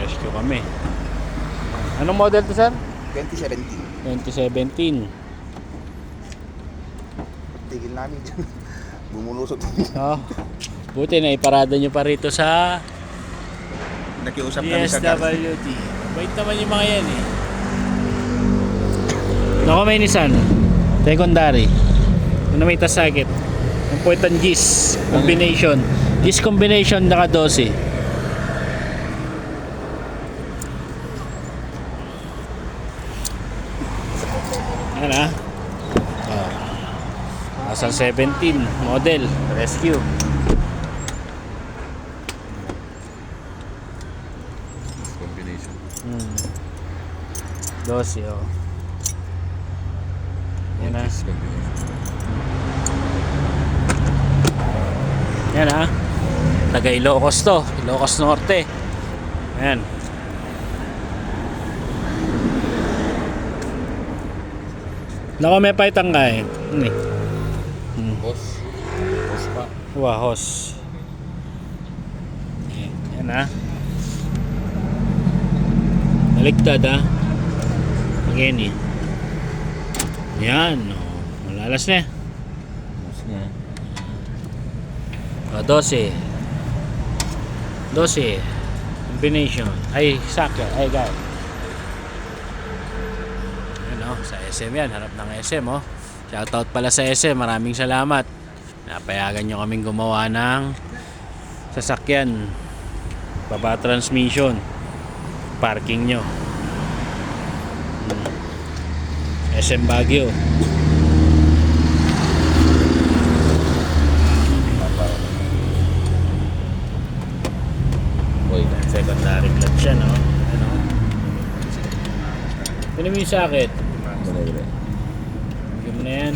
Rescue kami. Anong model to, sir? 2017. 2017. Tigil namin dyan. Bumulusot. Oh, buti na iparada nyo pa rito sa Nakiusap kami sa car. DSWD. Wait naman yung mga yan eh. Nako, may Nissan secondary. Ano may tasakit? Ang puwetan GIS combination. GIS combination naka 12. Yan ah. Oh. Nasa 17 model rescue. Combination. 12 oh. Yan ah. Yan ah. Taga Ilocos to. Ilocos Norte. Ayan. Nako, may paitang kain. Ini. Boss. Boss pa. Wahos. Yan ah. Baligtad ah. Again eh. Yan. Oh. Malalas na. Boss niya. 12. 12. Combination. Ay, sakya. Ay, guys. Yan oh. Sa SM yan. Harap ng SM oh. Shoutout pala sa SM. Maraming salamat. Napayagan nyo kaming gumawa ng sasakyan. Baba transmission. Parking nyo. SM Baguio. Secondary clutch yan, no? Ano? Ano mo yung sakit? Bigyan mo na yan.